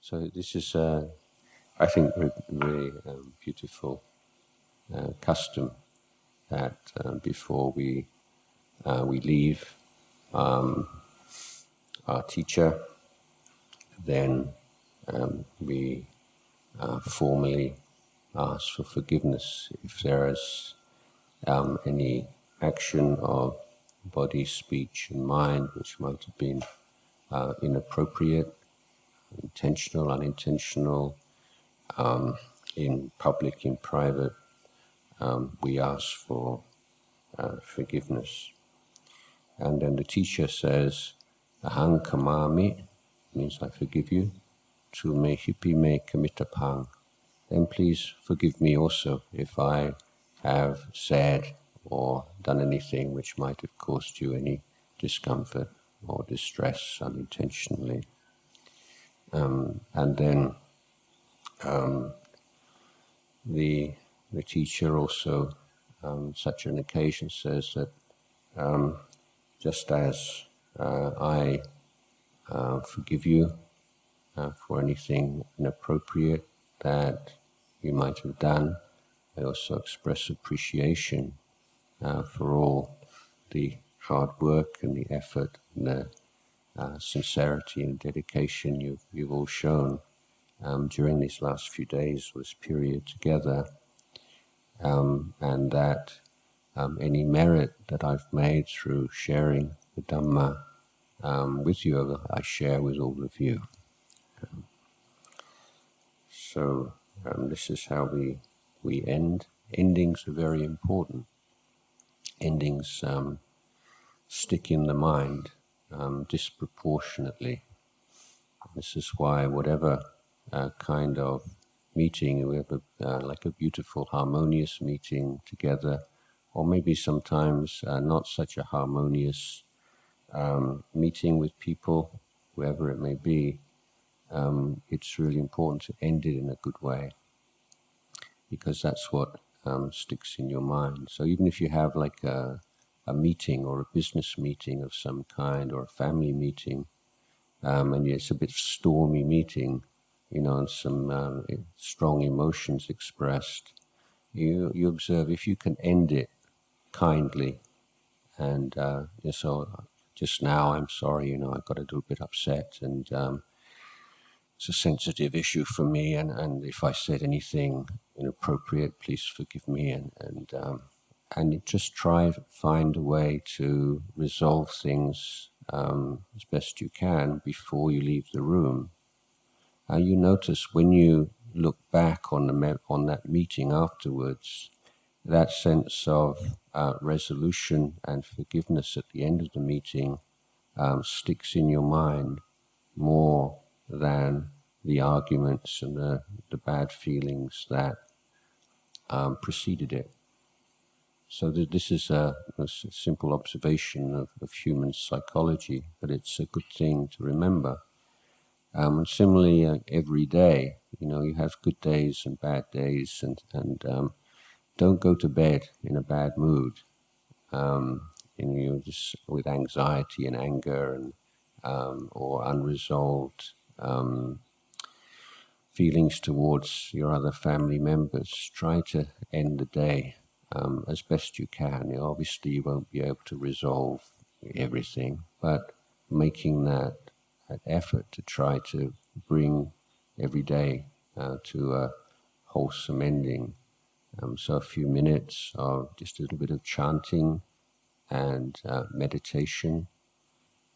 So this is, I think, really beautiful custom that before we leave our teacher, then we formally ask for forgiveness if there is any action of body, speech, and mind which might have been inappropriate, intentional, unintentional, in public, in private. We ask for forgiveness. And then the teacher says, Ahang kamami, means I forgive you. Tu me hipi me kamitapang. Then please forgive me also if I have said or done anything which might have caused you any discomfort or distress unintentionally. And then the teacher also, such an occasion, says that just as I forgive you for anything inappropriate that you might have done, I also express appreciation for all the hard work and the effort and the sincerity and dedication you've all shown during these last few days, or this period together, and that any merit that I've made through sharing the Dhamma with you, I share with all of you. So this is how we end. Endings are very important. Endings stick in the mind disproportionately. This is why whatever kind of meeting, we have like a beautiful harmonious meeting together, or maybe sometimes not such a harmonious meeting with people, whoever it may be, it's really important to end it in a good way, because that's what sticks in your mind. So even if you have like a meeting or a business meeting of some kind, or a family meeting, and it's a bit stormy meeting, and some strong emotions expressed, you observe if you can end it kindly, and so just now I'm sorry, I got a little bit upset, and it's a sensitive issue for me, and if I said anything inappropriate, please forgive me, and just try to find a way to resolve things as best you can before you leave the room. You notice when you look back on that meeting afterwards, that sense of resolution and forgiveness at the end of the meeting sticks in your mind more than the arguments and the bad feelings that preceded it. So this is a simple observation of human psychology, but it's a good thing to remember. And similarly, every day, you have good days and bad days, and don't go to bed in a bad mood. Just with anxiety and anger and or unresolved feelings towards your other family members. Try to end the day as best you can. Obviously, you won't be able to resolve everything, but making that effort to try to bring every day to a wholesome ending. So a few minutes of just a little bit of chanting and meditation.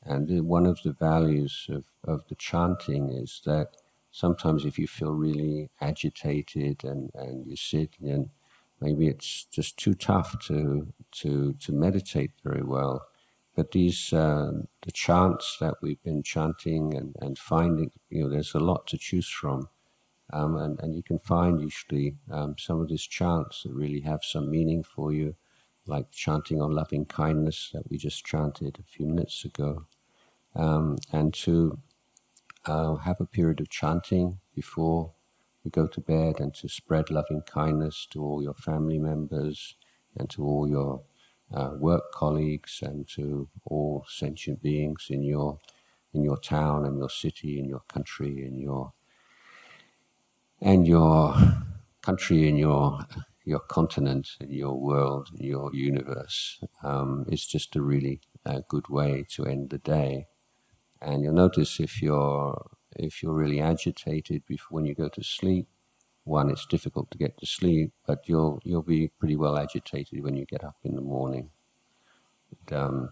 And one of the values of the chanting is that sometimes if you feel really agitated and you sit, and maybe it's just too tough to meditate very well. But these the chants that we've been chanting and finding, there's a lot to choose from. And you can find usually some of these chants that really have some meaning for you, like chanting on loving kindness that we just chanted a few minutes ago. And to have a period of chanting before we go to bed, and to spread loving kindness to all your family members and to all your work colleagues and to all sentient beings in your town and your city, in your country, in your and your country and your continent and your world and your universe. It's just a really good way to end the day. And you'll notice if you're really agitated before when you go to sleep, one, it's difficult to get to sleep, but you'll be pretty well agitated when you get up in the morning. And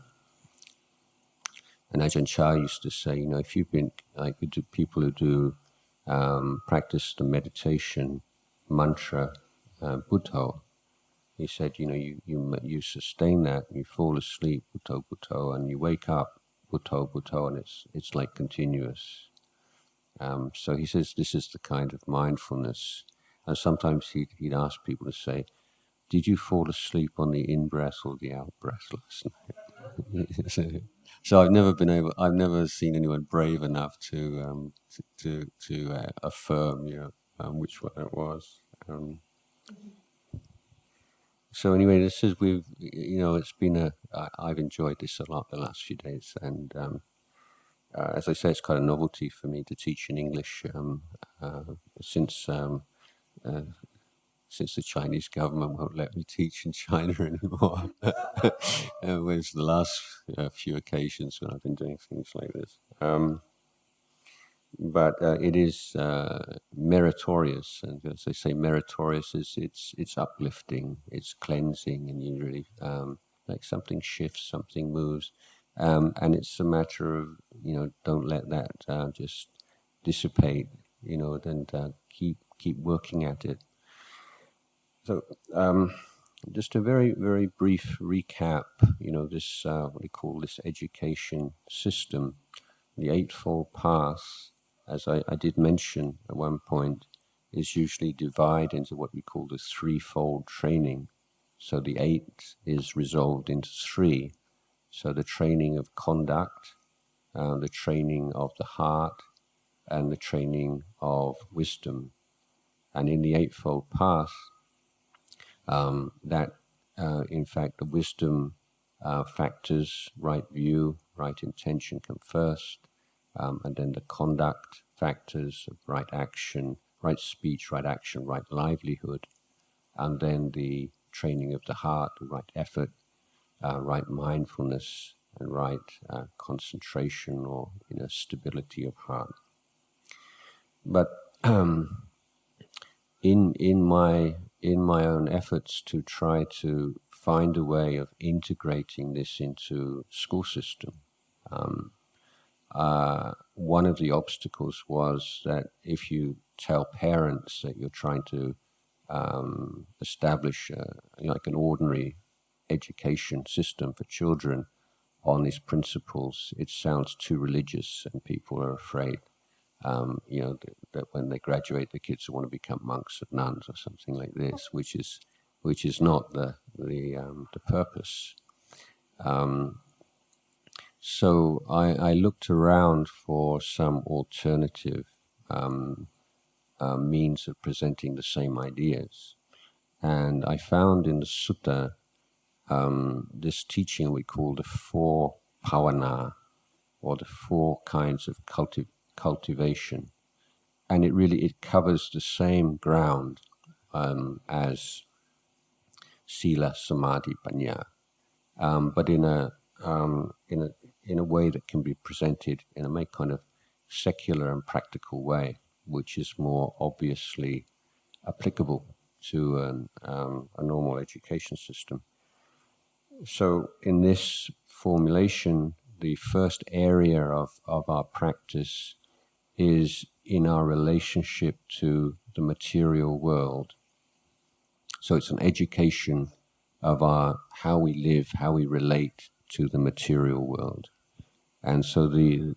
Ajahn used to say, if you've been like people who do practice the meditation mantra Buddho, he said, you sustain that, and you fall asleep Buddho Buddho, and you wake up Buddho Buddho, and it's like continuous. So he says this is the kind of mindfulness. And sometimes he'd ask people to say, did you fall asleep on the in-breath or the out-breath last night? So I've never seen anyone brave enough to affirm, which one it was. So anyway, this is it's been I've enjoyed this a lot the last few days, and as I say, it's quite a novelty for me to teach in English since the Chinese government won't let me teach in China anymore. Whereas the last few occasions when I've been doing things like this. But it is meritorious, and as I say, meritorious is it's uplifting, it's cleansing, and you really like something shifts, something moves, and it's a matter of don't let that just dissipate, and keep working at it. So just a very, very brief recap, this, what we call this education system, the Eightfold Path, as I did mention at one point, is usually divided into what we call the threefold training. So the eight is resolved into three. So the training of conduct, the training of the heart, and the training of wisdom. And in the Eightfold Path, in fact, the wisdom factors, right view, right intention come first, and then the conduct factors of right action, right speech, right action, right livelihood, and then the training of the heart, right effort, right mindfulness, and right concentration or stability of heart. But in my own efforts to try to find a way of integrating this into school system, one of the obstacles was that if you tell parents that you're trying to establish like an ordinary education system for children on these principles, it sounds too religious, and people are afraid that when they graduate, the kids want to become monks or nuns or something like this, which is not the purpose. So I looked around for some alternative means of presenting the same ideas, and I found in the sutta this teaching we call the four pavana, or the four kinds of cultivation. And it covers the same ground as sila, samadhi, panya, but in a way that can be presented in a kind of secular and practical way, which is more obviously applicable to a normal education system. So in this formulation, the first area of our practice is in our relationship to the material world. So it's an education of how we live, how we relate to the material world. And so the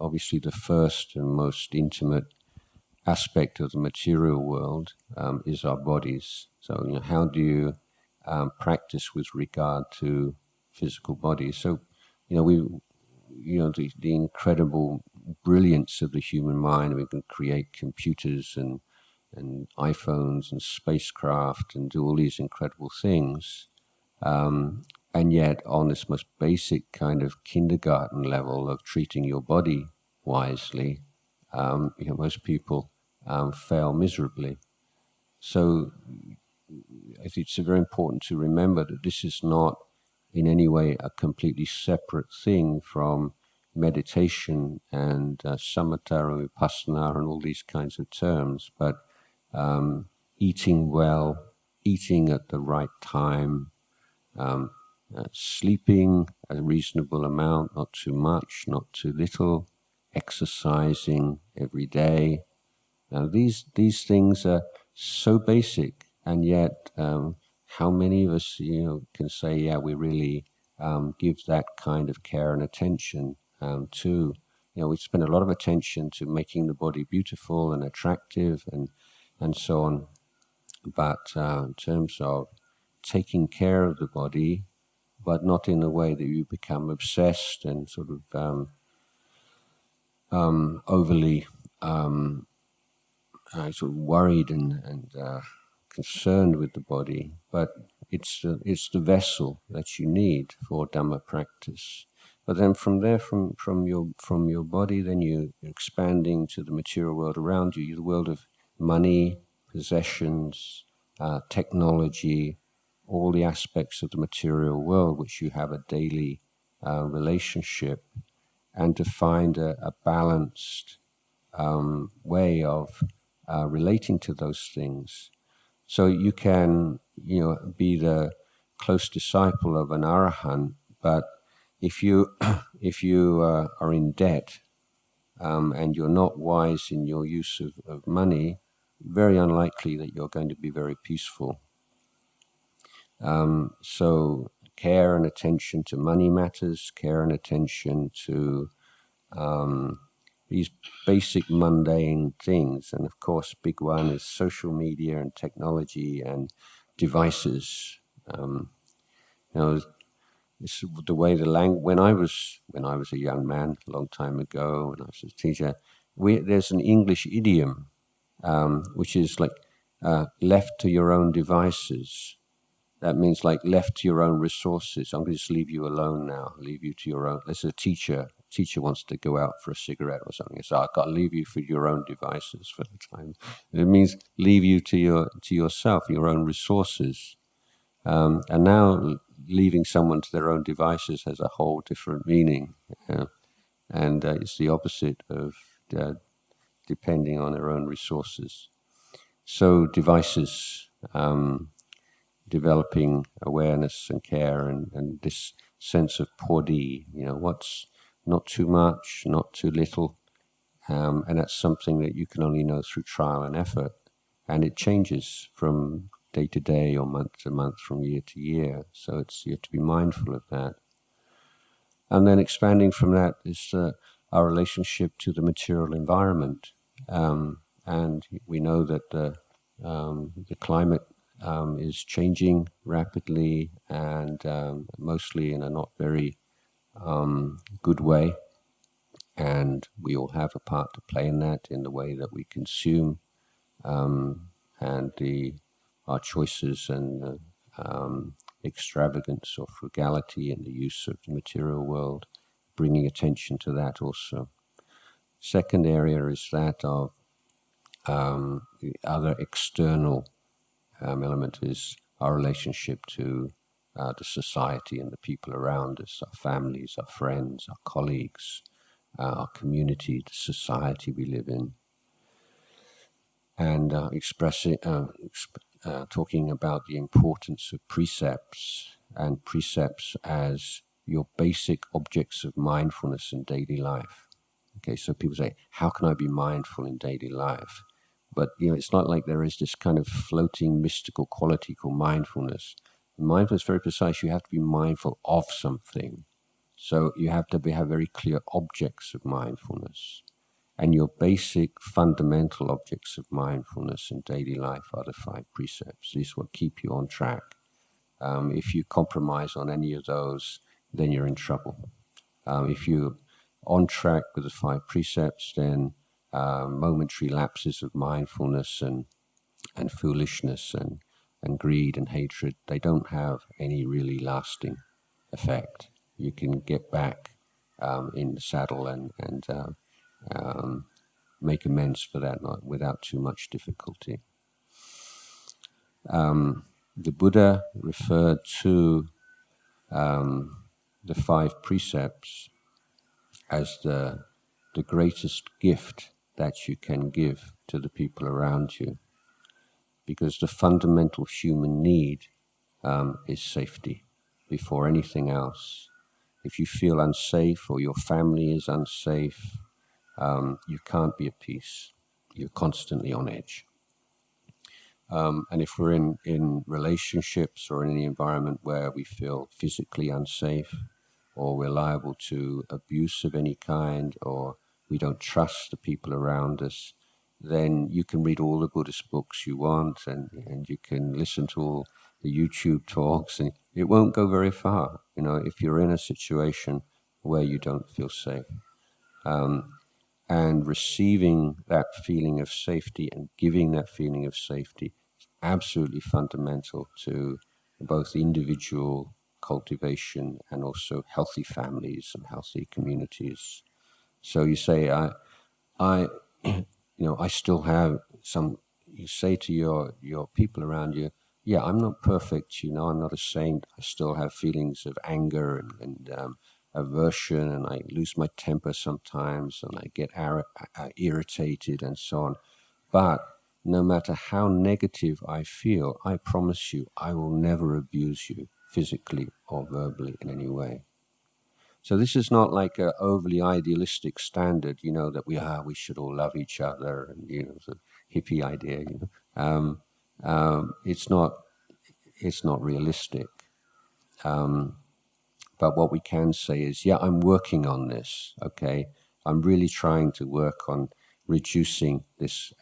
obviously the first and most intimate aspect of the material world is our bodies. So how do you practice with regard to physical bodies? So the incredible brilliance of the human mind. We can create computers and iPhones and spacecraft and do all these incredible things. And yet on this most basic kind of kindergarten level of treating your body wisely, most people fail miserably. So I think it's very important to remember that this is not in any way a completely separate thing from meditation and samatha and vipassana and all these kinds of terms, but eating well, eating at the right time, sleeping a reasonable amount, not too much, not too little, exercising every day. Now these things are so basic, and yet how many of us can say, yeah, we really give that kind of care and attention to. We spend a lot of attention to making the body beautiful and attractive and so on. But in terms of taking care of the body, but not in a way that you become obsessed and sort of overly sort of worried and concerned with the body, but it's the vessel that you need for Dhamma practice. But then from there, from your body, then you're expanding to the material world around you, the world of money, possessions, technology, all the aspects of the material world which you have a daily relationship, and to find a balanced way of relating to those things. So you can, be the close disciple of an arahant, but if you are in debt and you're not wise in your use of money, very unlikely that you're going to be very peaceful. So care and attention to money matters, care and attention to these basic mundane things. And of course, big one is social media and technology and devices. It's the way the language. When I was a young man, a long time ago, when I was a teacher, there's an English idiom which is like left to your own devices. That means like left to your own resources. I'm going to just leave you alone now. Leave you to your own. There's a teacher. Teacher wants to go out for a cigarette or something. So I've got to leave you for your own devices for the time. It means leave you to yourself, your own resources. And now leaving someone to their own devices has a whole different meaning, and it's the opposite of depending on their own resources. So devices. Developing awareness and care and this sense of podi, what's not too much, not too little, and that's something that you can only know through trial and effort, and it changes from day to day or month to month, from year to year, so you have to be mindful of that. And then expanding from that is our relationship to the material environment, and we know that the climate is changing rapidly and mostly in a not very good way, and we all have a part to play in that, in the way that we consume and our choices and extravagance or frugality in the use of the material world, bringing attention to that also. Second area is that of the other external element is our relationship to the society and the people around us, our families, our friends, our colleagues, our community, the society we live in. And talking about the importance of precepts, and precepts as your basic objects of mindfulness in daily life. Okay, so people say, how can I be mindful in daily life? But it's not like there is this kind of floating mystical quality called mindfulness. Mindfulness is very precise. You have to be mindful of something. So you have to have very clear objects of mindfulness. And your basic fundamental objects of mindfulness in daily life are the 5 precepts. These will keep you on track. If you compromise on any of those, then you're in trouble. If you're on track with the 5 precepts, then momentary lapses of mindfulness and foolishness and greed and hatred, they don't have any really lasting effect. You can get back in the saddle and make amends for that without too much difficulty. The Buddha referred to the 5 precepts as the greatest gift that you can give to the people around you, because the fundamental human need is safety before anything else. If you feel unsafe or your family is unsafe, you can't be at peace. You're constantly on edge. And if we're in relationships or in any environment where we feel physically unsafe, or we're liable to abuse of any kind, or we don't trust the people around us, then you can read all the Buddhist books you want, and you can listen to all the YouTube talks, and it won't go very far, if you're in a situation where you don't feel safe. And receiving that feeling of safety and giving that feeling of safety is absolutely fundamental to both individual cultivation and also healthy families and healthy communities. So you say, I still have some. You say to your people around you, yeah, I'm not perfect. I'm not a saint. I still have feelings of anger and aversion, and I lose my temper sometimes, and I get irritated and so on. But no matter how negative I feel, I promise you, I will never abuse you physically or verbally in any way. So this is not like an overly idealistic standard, that we should all love each other, and it's a hippie idea. It's not realistic. But what we can say is, yeah, I'm working on this. Okay, I'm really trying to work on reducing this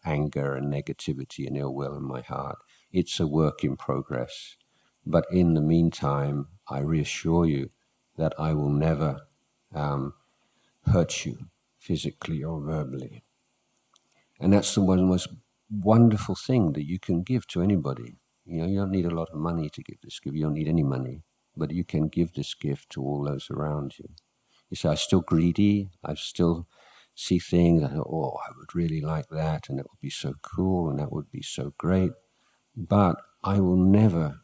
anger and negativity and ill will in my heart. It's a work in progress. But in the meantime, I reassure you that I will never hurt you physically or verbally. And that's the most wonderful thing that you can give to anybody. You don't need a lot of money to give this gift. You don't need any money. But you can give this gift to all those around you. You say, I'm still greedy. I still see things. I would really like that, and it would be so cool, and that would be so great. But I will never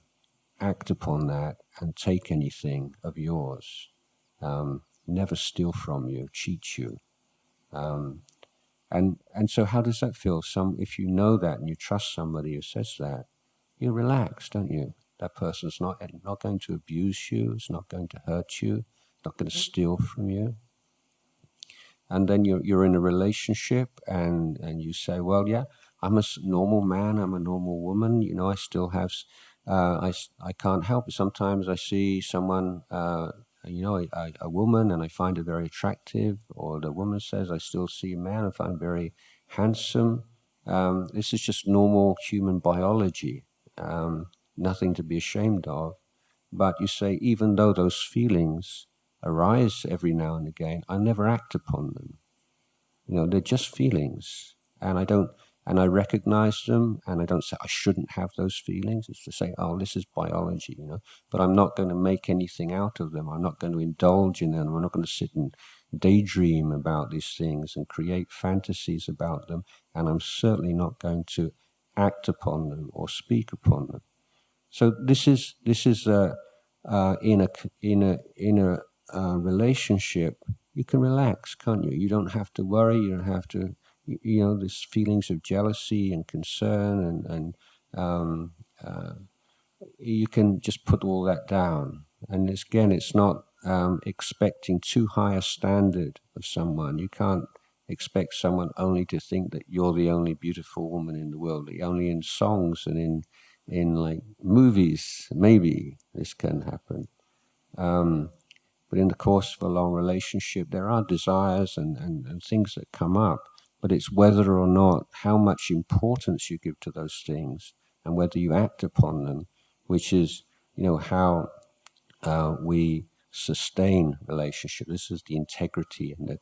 act upon that and take anything of yours. Never steal from you, cheat you. And so how does that feel? If you know that and you trust somebody who says that, you relax, don't you? That person's not going to abuse you, it's not going to hurt you, it's not going to steal from you. And then you're in a relationship and you say, well, yeah, I'm a normal man, I'm a normal woman, I still have, I can't help it. Sometimes I see someone, a woman, and I find her very attractive, or the woman says, I still see a man, I find very handsome. This is just normal human biology, nothing to be ashamed of. But you say, even though those feelings arise every now and again, I never act upon them. They're just feelings, and I recognize them, and I don't say I shouldn't have those feelings. It's to say, oh, this is biology, but I'm not going to make anything out of them. I'm not going to indulge in them. I'm not going to sit and daydream about these things and create fantasies about them, and I'm certainly not going to act upon them or speak upon them. So this is in a relationship, you can relax, can't you? You don't have to worry. You don't have to, there's feelings of jealousy and concern, and you can just put all that down. And it's not expecting too high a standard of someone. You can't expect someone only to think that you're the only beautiful woman in the world. Only in songs and in like movies, maybe this can happen. But in the course of a long relationship, there are desires and things that come up, but it's whether or not, how much importance you give to those things and whether you act upon them, which is, how we sustain relationship. This is the integrity and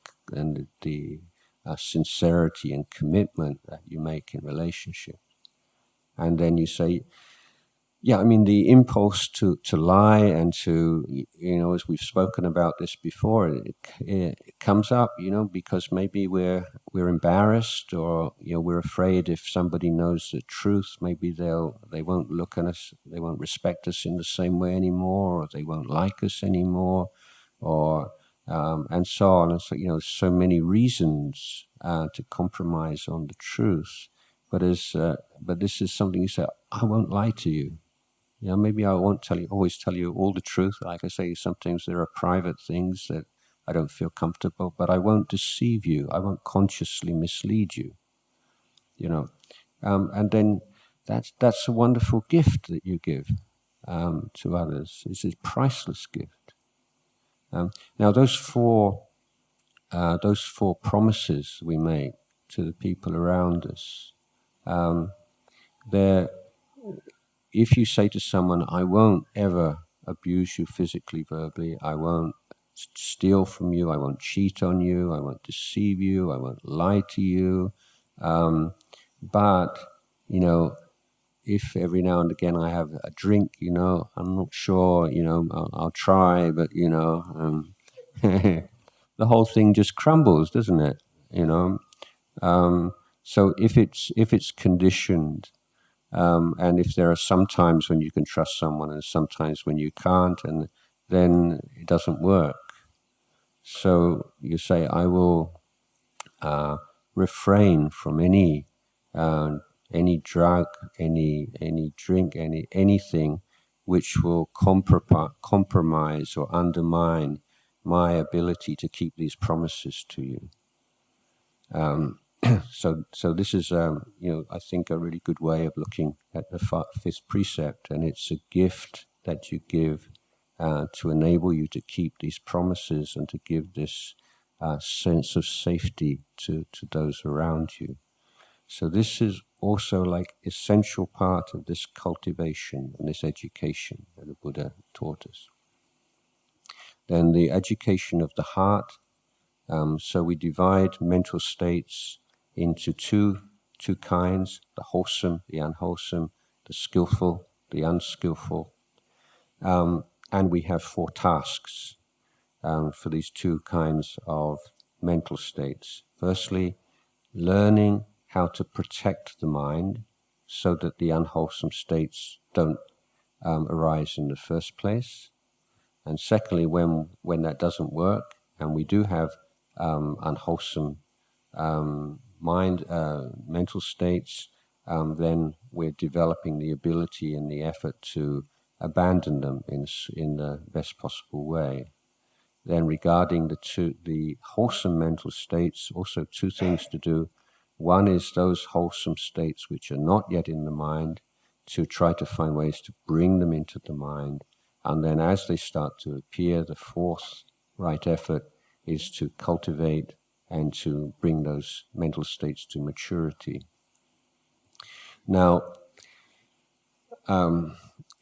the sincerity and commitment that you make in relationship. And then you say, yeah, I mean, the impulse to lie and to, as we've spoken about this before, it comes up, because maybe we're embarrassed, or we're afraid if somebody knows the truth, maybe they won't look at us, they won't respect us in the same way anymore, or they won't like us anymore, or and so on. And so, so many reasons to compromise on the truth. But this is something you say, I won't lie to you. Maybe I won't always tell you all the truth. Like I say, sometimes there are private things that I don't feel comfortable, but I won't deceive you. I won't consciously mislead you. And then that's a wonderful gift that you give to others. It's a priceless gift. Now, those four promises we make to the people around us, they're if you say to someone, I won't ever abuse you physically, verbally, I won't steal from you, I won't cheat on you, I won't deceive you, I won't lie to you. But, if every now and again I have a drink, I'm not sure, I'll try, but, the whole thing just crumbles, doesn't it? So if it's conditioned, and if there are some times when you can trust someone and sometimes when you can't, and then it doesn't work. So you say, I will refrain from any drug, any drink, anything which will compromise or undermine my ability to keep these promises to you. So this is, I think, a really good way of looking at the fifth precept, and it's a gift that you give to enable you to keep these promises and to give this sense of safety to those around you. So this is also like essential part of this cultivation and this education that the Buddha taught us. Then the education of the heart. So we divide mental states into two kinds: the wholesome, the unwholesome, the skillful, the unskillful. And we have 4 tasks for these 2 kinds of mental states. Firstly, learning how to protect the mind so that the unwholesome states don't arise in the first place. And secondly, when that doesn't work, and we do have unwholesome mental states, then we're developing the ability and the effort to abandon them in the best possible way. Then regarding the wholesome mental states, also 2 things to do. One is those wholesome states which are not yet in the mind, to try to find ways to bring them into the mind. And then as they start to appear, the 4th right effort is to cultivate and to bring those mental states to maturity. Now,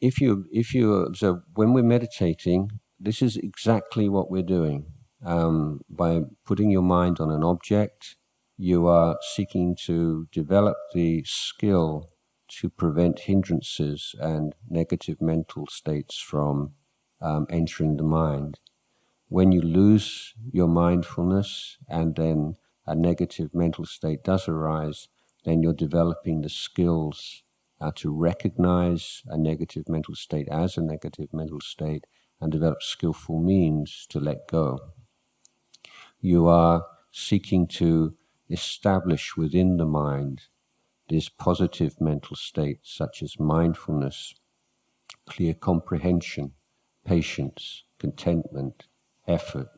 if you observe, when we're meditating, this is exactly what we're doing. By putting your mind on an object, you are seeking to develop the skill to prevent hindrances and negative mental states from entering the mind. When you lose your mindfulness and then a negative mental state does arise, then you're developing the skills to recognize a negative mental state as a negative mental state and develop skillful means to let go. You are seeking to establish within the mind these positive mental states such as mindfulness, clear comprehension, patience, contentment, effort,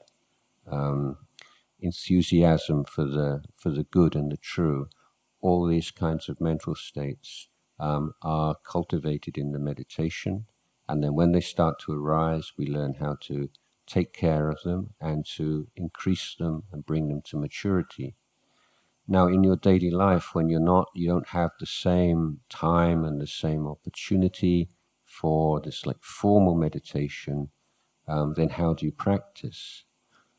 enthusiasm for the good and the true. All these kinds of mental states are cultivated in the meditation, and then when they start to arise, we learn how to take care of them and to increase them and bring them to maturity. Now, in your daily life, when you don't have the same time and the same opportunity for this like formal meditation, then how do you practice?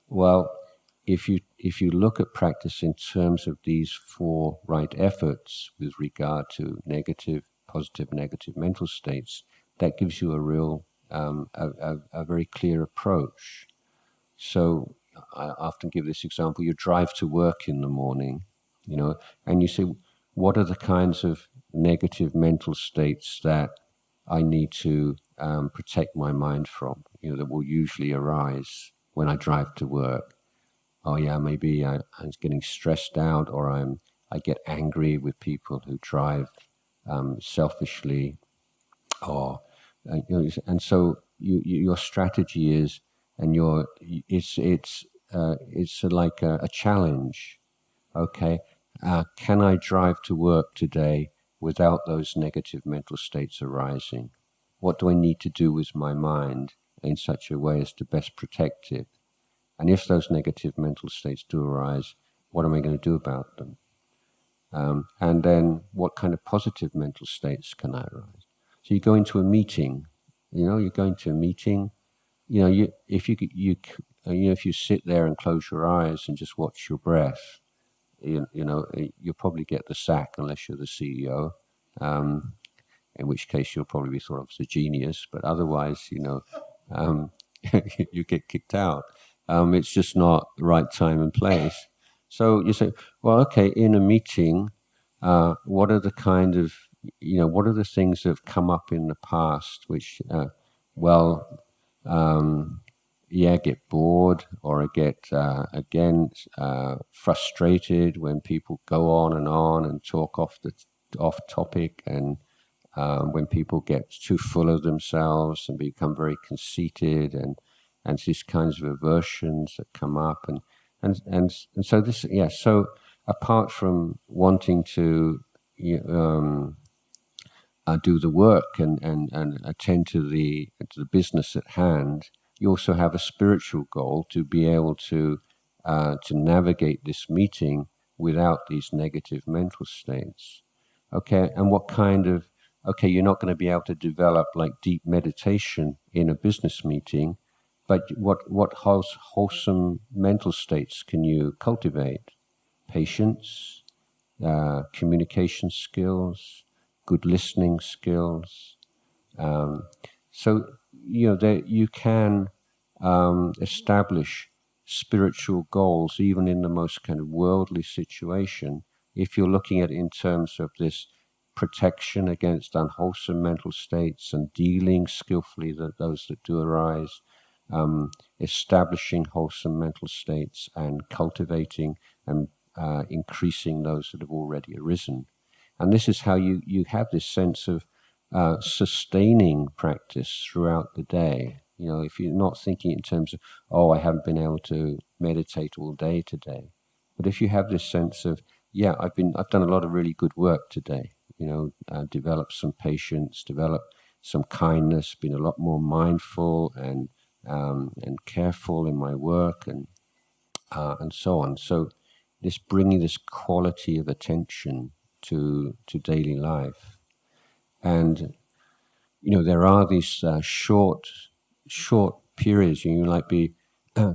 Well, if you look at practice in terms of these 4 right efforts with regard to negative, positive, negative mental states, that gives you a real, a very clear approach. So I often give this example: you drive to work in the morning, and you say, what are the kinds of negative mental states that I need to protect my mind from, that will usually arise when I drive to work? Oh yeah, maybe I'm getting stressed out, or I get angry with people who drive selfishly, or and so your strategy is, and it's like a challenge. Okay, can I drive to work today without those negative mental states arising? What do I need to do with my mind in such a way as to best protect it? And if those negative mental states do arise, what am I going to do about them? And then what kind of positive mental states can I arise? So you go into a meeting, you're going to a meeting, if you sit there and close your eyes and just watch your breath, you'll probably get the sack unless you're the CEO, in which case you'll probably be thought of as a genius, but otherwise, you get kicked out. It's just not the right time and place. So you say, well, okay, in a meeting, what are the kind of, what are the things that have come up in the past which, I get bored, or I get, frustrated when people go on and talk off topic, and when people get too full of themselves and become very conceited, and these kinds of aversions that come up, and so this, so apart from wanting to do the work and attend to the business at hand, you also have a spiritual goal to be able to navigate this meeting without these negative mental states. Okay, and what kind of, you're not going to be able to develop like deep meditation in a business meeting, but what wholesome mental states can you cultivate? Patience, communication skills, good listening skills. So, that you can establish spiritual goals even in the most kind of worldly situation, if you're looking at it in terms of this protection against unwholesome mental states and dealing skillfully with those that do arise, establishing wholesome mental states and cultivating and increasing those that have already arisen. And this is how you have this sense of sustaining practice throughout the day. If you're not thinking in terms of, I haven't been able to meditate all day today, but if you have this sense of, I've done a lot of really good work today. Developed some patience, developed some kindness, been a lot more mindful and careful in my work, and so on. So this bringing this quality of attention to daily life. And there are these short periods. You might be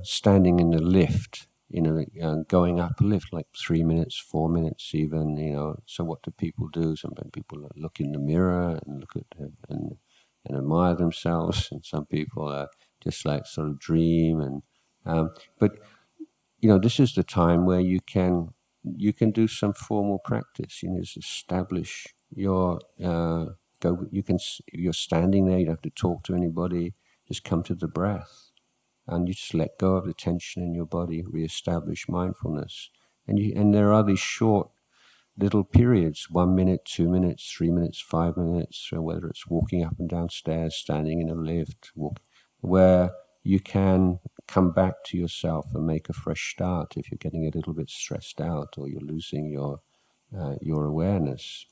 standing in the lift, going up a lift, like 3 minutes, 4 minutes even. So what do people do? Sometimes people look in the mirror and look at them and admire themselves, and some people just like sort of dream. But this is the time where you can do some formal practice. Just establish your if you're standing there, you don't have to talk to anybody. Just come to the breath, and you just let go of the tension in your body. Reestablish mindfulness, and there are these short little periods: 1 minute, 2 minutes, 3 minutes, 5 minutes. Whether it's walking up and down stairs, standing in a lift, where you can come back to yourself and make a fresh start if you're getting a little bit stressed out or you're losing your awareness,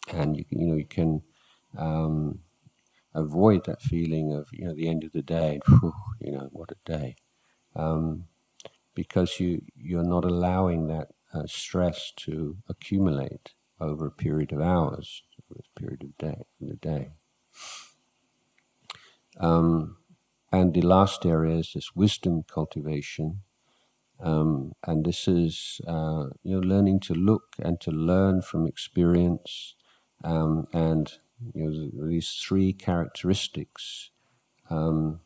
and you can avoid that feeling of the end of the day. What a day, because you're not allowing that stress to accumulate over a period of hours, over a period of the day. And the last area is this wisdom cultivation. And this is learning to look and to learn from experience, And these three characteristics. The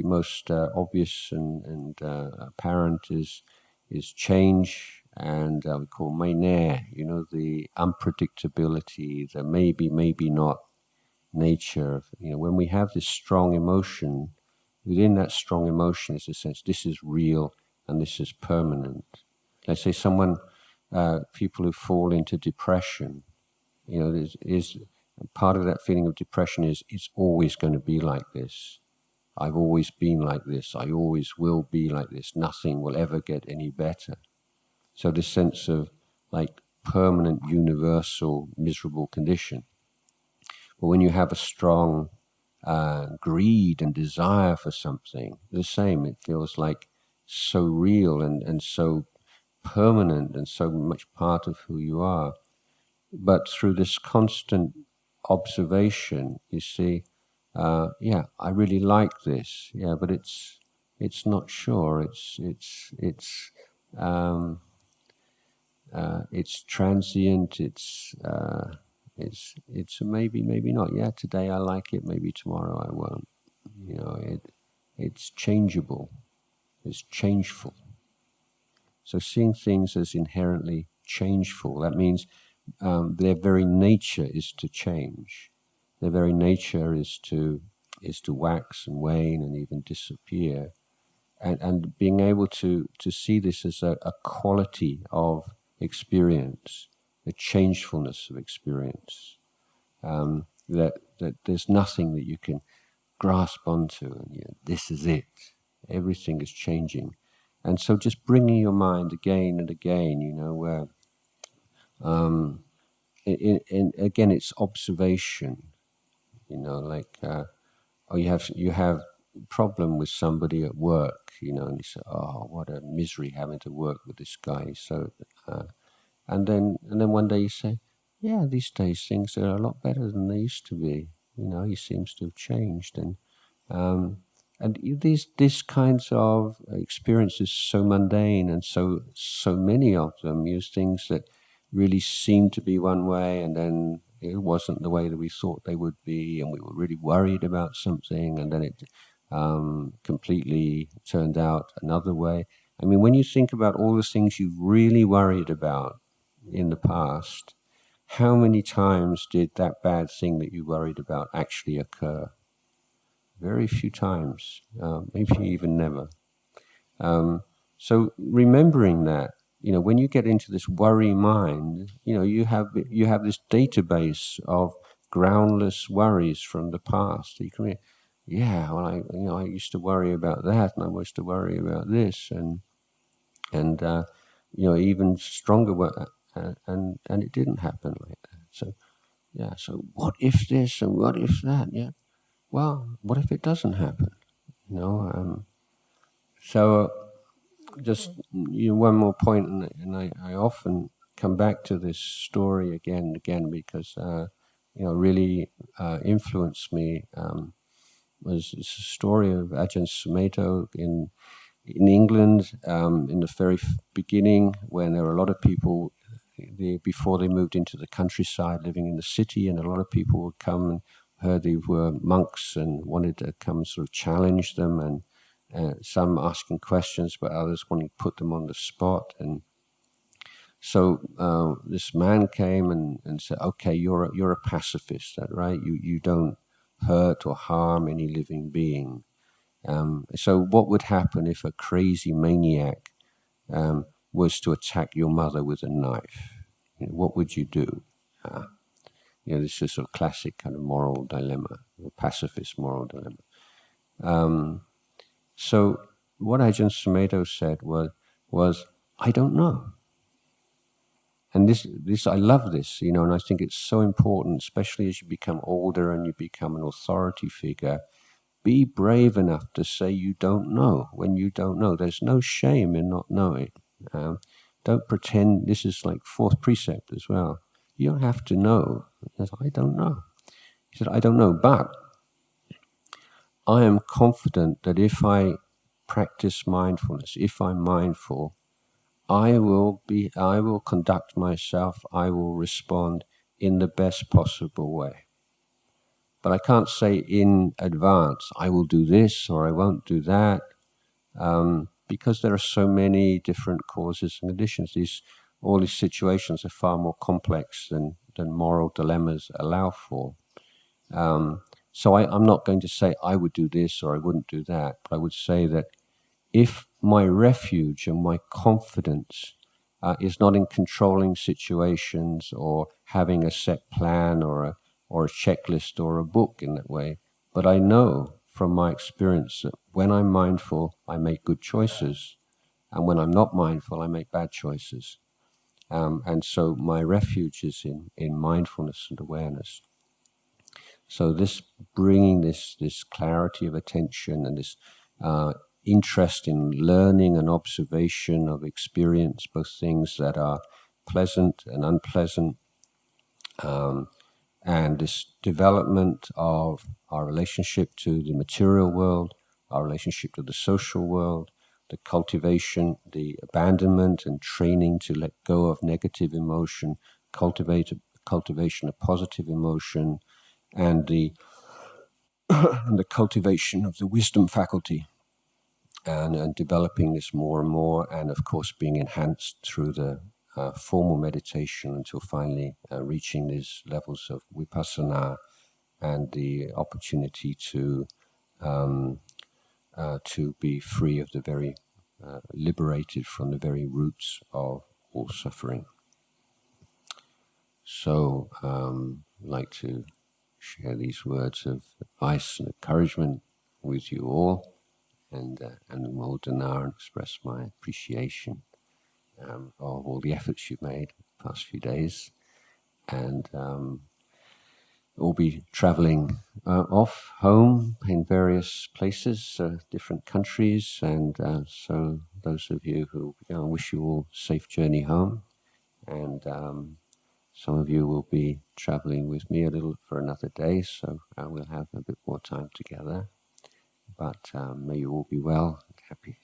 most obvious and apparent is change, and we call mainer, the unpredictability, the maybe not nature. When we have this strong emotion, within that strong emotion is a sense this is real and this is permanent. Let's say people who fall into depression, is part of that feeling of depression is it's always going to be like this. I've always been like this. I always will be like this. Nothing will ever get any better. So this sense of like permanent, universal, miserable condition. But when you have a strong greed and desire for something, the same. It feels like so real and so permanent and so much part of who you are. But through this constant observation, you see, I really like this. Yeah, but it's not sure. It's transient. It's maybe not. Yeah, today I like it. Maybe tomorrow I won't. It's changeable. It's changeful. So seeing things as inherently changeful, that means their very nature is to change. Their very nature is to wax and wane and even disappear. And being able to see this as a quality of experience, a changefulness of experience, that there's nothing that you can grasp onto, and this is it. Everything is changing. And so just bringing your mind again and again, where again it's observation, you have problem with somebody at work, and you say, oh, what a misery having to work with this guy. So, and then one day you say, yeah, these days things are a lot better than they used to be. He seems to have changed, and these kinds of experiences, so mundane, and so many of them use things that really seemed to be one way, and then it wasn't the way that we thought they would be, and we were really worried about something, and then it completely turned out another way. I mean, when you think about all the things you've really worried about in the past, how many times did that bad thing that you worried about actually occur? Very few times, maybe even never. So remembering that, when you get into this worry mind, you have this database of groundless worries from the past. You can, I used to worry about that, and I used to worry about this, and even stronger, and it didn't happen like that. So so what if this and what if that? Yeah, well, what if it doesn't happen? So just one more point, and I often come back to this story again and again because really influenced me. Was a story of Ajahn Sumedho in England in the very beginning, when there were a lot of people before they moved into the countryside, living in the city, and a lot of people would come and heard they were monks and wanted to come and sort of challenge them, and some asking questions, but others wanting to put them on the spot. And so this man came and said, "Okay, you're a pacifist, that right? You don't hurt or harm any living being. So what would happen if a crazy maniac was to attack your mother with a knife? What would you do?" This is a classic kind of moral dilemma, a pacifist moral dilemma. So what Ajahn Sumedho said was, I don't know. And this I love this, and I think it's so important, especially as you become older and you become an authority figure. Be brave enough to say you don't know when you don't know. There's no shame in not knowing. Don't pretend. This is like fourth precept as well. You don't have to know. He said, I don't know. He said, I don't know, but I am confident that if I practice mindfulness, if I'm mindful, I will conduct myself, I will respond in the best possible way. But I can't say in advance, I will do this or I won't do that, because there are so many different causes and conditions. All these situations are far more complex than moral dilemmas allow for. So I'm not going to say I would do this or I wouldn't do that, but I would say that if my refuge and my confidence is not in controlling situations or having a set plan or a checklist or a book in that way, but I know from my experience that when I'm mindful, I make good choices, and when I'm not mindful, I make bad choices. And so my refuge is in mindfulness and awareness. So this bringing this clarity of attention and this interest in learning and observation of experience, both things that are pleasant and unpleasant, and this development of our relationship to the material world, our relationship to the social world, the cultivation, the abandonment and training to let go of negative emotion, cultivation of positive emotion, and the cultivation of the wisdom faculty, and developing this more and more, and of course being enhanced through the formal meditation until finally reaching these levels of vipassana and the opportunity to be free of the very liberated from the very roots of all suffering. So I'd like to share these words of advice and encouragement with you all, and Moldana, and express my appreciation of all the efforts you've made the past few days. And we'll be traveling off home in various places, different countries, and so those of you who wish you all safe journey home, and some of you will be traveling with me a little for another day, so we'll have a bit more time together. But may you all be well and happy.